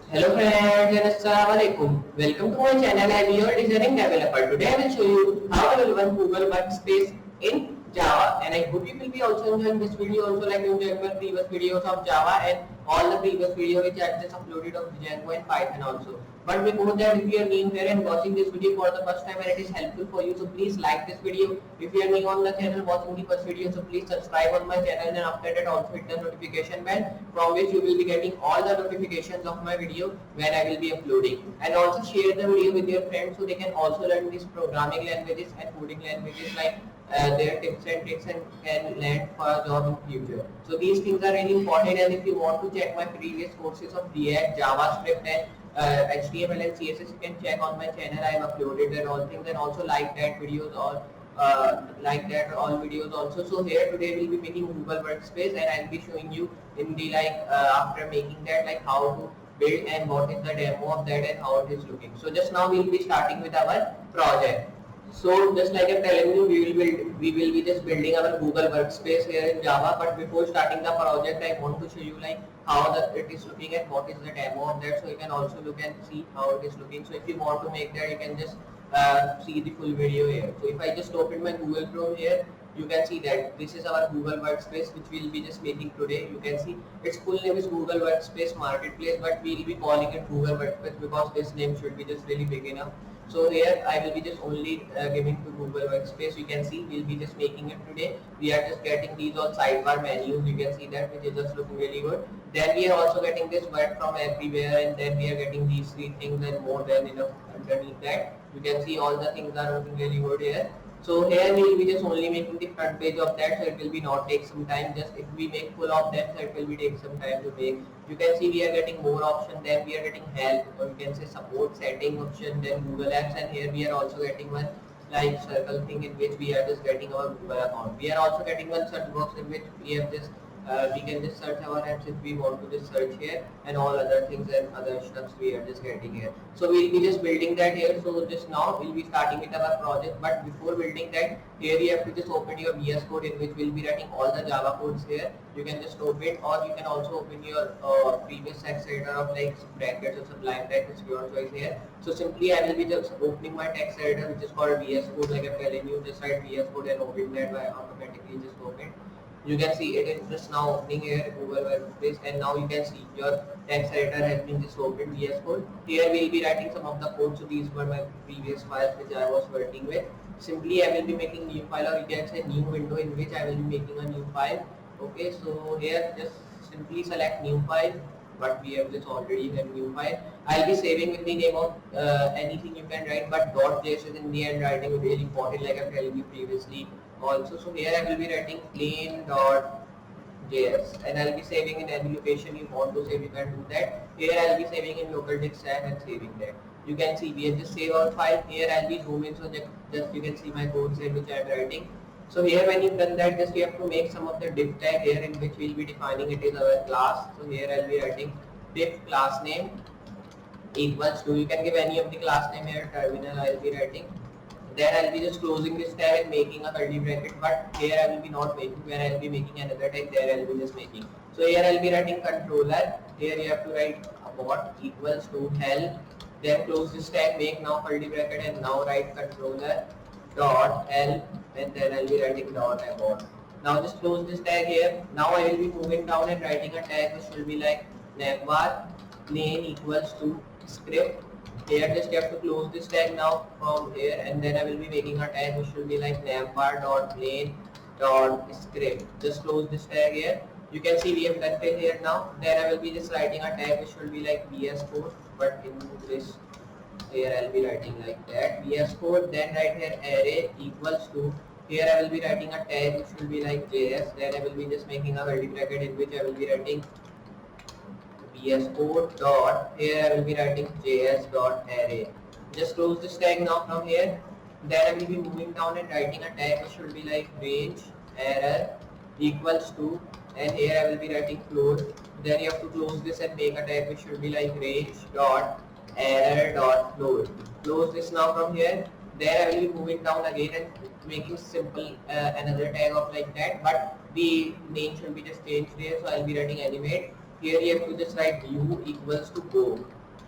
Hello friends and Assalamualaikum. Welcome to my channel. I am your designing developer. Today I will show you how to run Google Workspace in Java, and I hope you will be also enjoying this video also like you enjoyed my previous videos of Java and all the previous video which I have just uploaded of Django and Python also. But before that, if you are new here and watching this video for the first time and it is helpful for you, so please like this video. If you are new on the channel watching the first video, so please subscribe on my channel, and after that also hit the notification bell from which you will be getting all the notifications of my video when I will be uploading. And also share the video with your friends so they can also learn these programming languages and coding languages like their tips and tricks and can land for a job in future. So these things are really important, and if you want to check my previous courses of React, JavaScript and HTML and CSS, you can check on my channel. I have uploaded that all things, and also like that videos or like that all videos also. So here today we'll be making Google Workspace, and I'll be showing you in the after making that like how to build and what is the demo of that and how it is looking. So just now we'll be starting with our project. So just like I'm telling you, we will be just building our Google Workspace here in Java. But before starting the project, I want to show you like how it is looking and what is the demo of that. So you can also look and see how it is looking. So if you want to make that, you can just see the full video here. So if I just open my Google Chrome here, you can see that this is our Google Workspace which we'll be just making today. You can see its full name is Google Workspace Marketplace, but we'll be calling it Google Workspace because this name should be just really big enough. So here I will be just only giving to Google Workspace. You can see we'll be just making it today. We are just getting these all sidebar menus. You can see that which is just looking really good. Then we are also getting this work from everywhere, and then we are getting these three things and more than enough underneath that. You can see all the things are looking really good here. So here we will be just only making the front page of that, so it will be not take some time. Just if we make full of them, so it will be take some time to make. You can see we are getting more option, then we are getting help, or you can say support setting option, then Google Apps, and here we are also getting one like circle thing in which we are just getting our Google account. We are also getting one search box in which we have just we can just search our apps if we want to just search here, and all other things and other stuffs we are just getting here. So we'll be just building that here. So just now we'll be starting with our project, but before building that, here you have to just open your VS Code in which we'll be writing all the Java codes here. You can just open, or you can also open your previous text editor of like brackets or sublime text, it's your choice here. So simply I will be just opening my text editor which is called VS Code, like I'm telling you, just write VS Code and open that by automatically just open. You can see it is just now opening here Google Workspace, and now you can see your text editor has been just opened VS Code. Here we will be writing some of the code. So these were my previous files which I was working with. Simply I will be making new file, or you can say new window in which I will be making a new file. Okay, so here just simply select new file, but we have just already have new file. I'll be saving with the name of anything you can write, but .js is in the end writing really important, like I'm telling you previously also. So here I will be writing plain.js, and I'll be saving in any location you want to save. You can do that. Here I'll be saving in local disk tab and saving that. You can see we have just saved our file. Here I'll be zoom in, so just you can see my codes here which I am writing. So here when you've done that, just you have to make some of the div tag here in which we'll be defining it is our class. So here I'll be writing div class name equals to, you can give any of the class name here, terminal I'll be writing. Then I'll be just closing this tag and making a curly bracket, but here I will be not making, where I'll be making another tag, there I'll be just making. So here I'll be writing controller, here you have to write abort equals to help, then close this tag, make now curly bracket, and now write controller dot help, and then I'll be writing dot abort. Now just close this tag here. Now I will be moving down and writing a tag which will be like navbar plain equals to script. Here just you have to close this tag now from here, and then I will be making a tag which will be like navbar.plain.script. Just close this tag here. You can see we have done it here now. Then I will be just writing a tag which will be like VS Code, but in this here I will be writing like that VS Code. Then right here array equals to, here I will be writing a tag which will be like JS. Then I will be just making a curly bracket in which I will be writing VS Code dot, here I will be writing JS dot array. Just close this tag now from here. Then I will be moving down and writing a tag which should be like range error equals to, and here I will be writing close. Then you have to close this and make a tag which should be like range dot error dot close. Close this now from here. Then I will be moving down again and making simple another tag of like that, but the name should be just changed here. So I'll be writing animate. Here you have to just write view equals to go.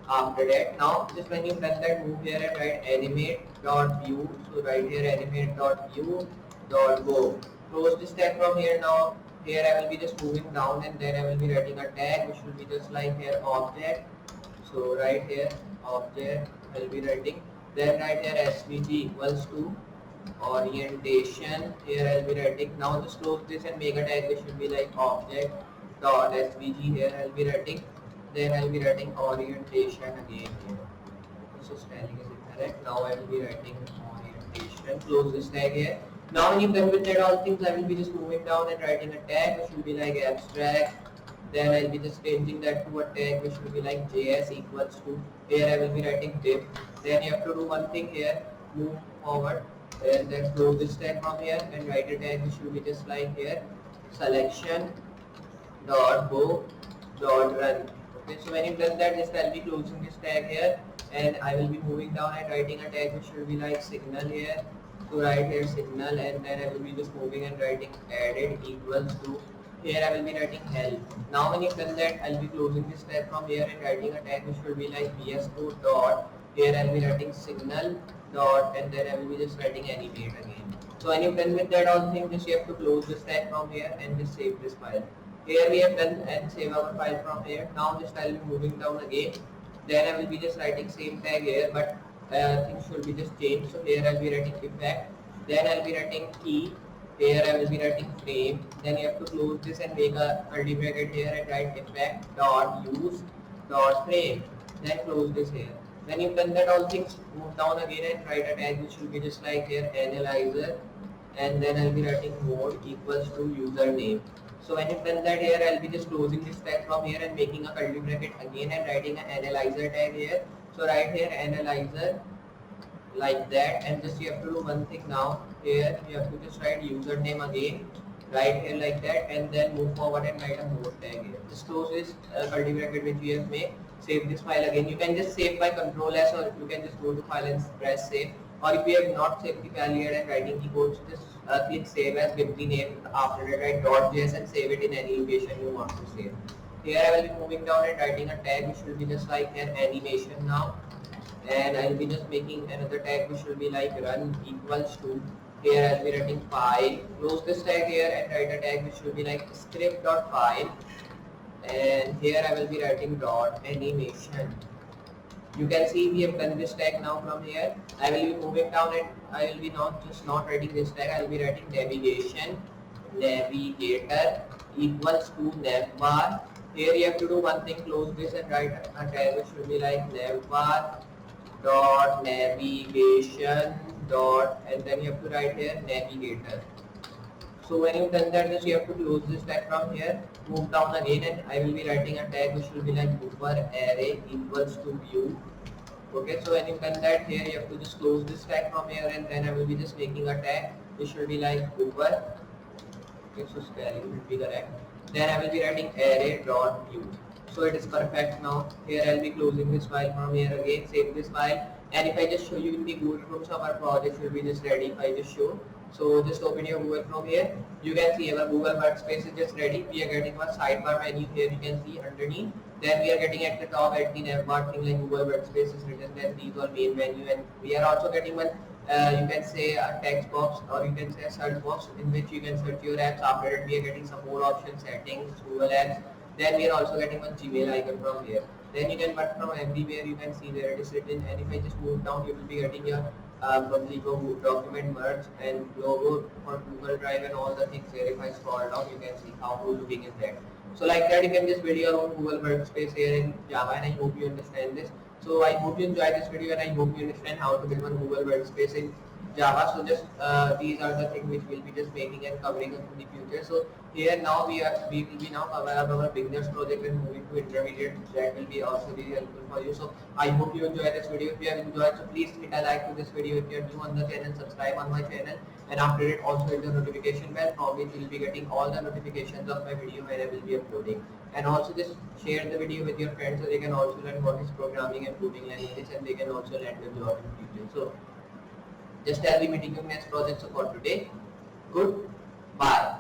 After that, now just when you press that, move here and write animate.view. So right here animate.view dot go. Close this tag from here. Now here I will be just moving down and then I will be writing a tag which will be just like here object. So right here object I will be writing. Then right here svg equals to orientation. Here I will be writing. Now just close this and make a tag which will be like object dot svg. Here I will be writing. Then I will be writing orientation again here. This is spelling is incorrect. Now I will be writing orientation. Close this tag here. Now when you done with that all things, I will be just moving down and writing a tag which will be like abstract. Then I will be just changing that to a tag which will be like js equals to. Here I will be writing div. Then you have to do one thing here. Move forward and then close this tag from here and write a tag which will be just like here selection dot go dot run. Okay, so when you done that, just I'll be closing this tag here and I will be moving down and writing a tag which will be like signal here. So right here signal and then I will be just moving and writing added equals to. Here I will be writing help. Now when you done that, I'll be closing this tag from here and writing a tag which will be like vs2 dot. Here I'll be writing signal dot and then I will be just writing animate again. So when you've done with that all thing, just you have to close this tag from here and just save this file. Here we have done and save our file from here. Now just I will be moving down again. Then I will be just writing same tag here, but things should be just changed. So here I will be writing effect. Then I will be writing key. Here I will be writing frame. Then you have to close this and make a curly bracket here and write effect dot use dot frame. Then close this here. When you've done that all things, move down again and write a tag which will be just like here analyzer. And then I'll be writing mode equals to username. So when you've done that here, I'll be just closing this tag from here and making a curly bracket again and writing an analyzer tag here. So right here analyzer like that, and just you have to do one thing now. Here you have to just write username again, right here like that, and then move forward and write a mode tag here. Just close this curly bracket which we have made. Save this file again. You can just save by Control S, or you can just go to file and press save. Or if you have not saved the file yet and writing the code, so just click save as, give the name after that, write .js and save it in any location you want to save. Here I will be moving down and writing a tag which will be just like an animation now. And I will be just making another tag which will be like run equals to. Here I will be writing file. Close this tag here and write a tag which will be like script.file. And here I will be writing dot animation. You can see we have done this tag now from here. I will be moving down and I will be not writing this tag. I will be writing navigation navigator equals to navbar. Here you have to do one thing, close this and write a tag which will be like navbar dot navigation dot, and then you have to write here navigator. So when you've done that, just you have to close this tag from here, move down again, and I will be writing a tag which will be like buffer array equals to view. Okay, so when you've done that, here you have to just close this tag from here, and then I will be just making a tag which will be like buffer. Okay, so spelling will be correct. Then I will be writing array dot view. So it is perfect now. Here I will be closing this file from here again, save this file, and if I just show you in the Google Chrome, so our project will be just ready if I just show. So just open your Google Chrome here. You can see our Google Workspace is just ready. We are getting one sidebar menu here. You can see underneath. Then we are getting at the top at the navbar thing like Google Workspace is written. Then these are main menu, and we are also getting one. You can say a text box, or you can say a search box in which you can search your apps. After that, we are getting some more options, settings, Google Apps. Then we are also getting one Gmail icon from here. Then you can, but from everywhere you can see there it is written. And if I just move down, you will be getting your public document merge and logo for Google Drive and all the things here. If I scroll down, you can see how cool looking is that. So like that, you can just build your own Google Workspace here in Java, and I hope you understand this. So I hope you enjoy this video, and I hope you understand how to build one Google Workspace in Java. So just these are the things which we'll be just making and covering up in the future. So here now we will be now cover up our beginners project and moving to intermediate. That will be also very helpful for you. So I hope you enjoy this video. If you have enjoyed, so please hit a like to this video. If you are new on the channel, subscribe on my channel, and after it also hit the notification bell, from which you will be getting all the notifications of my video when I will be uploading. And also just share the video with your friends so they can also learn what is programming and coding languages, and they can also land a job in future. So just I'll be meeting you in next project. So for today, goodbye.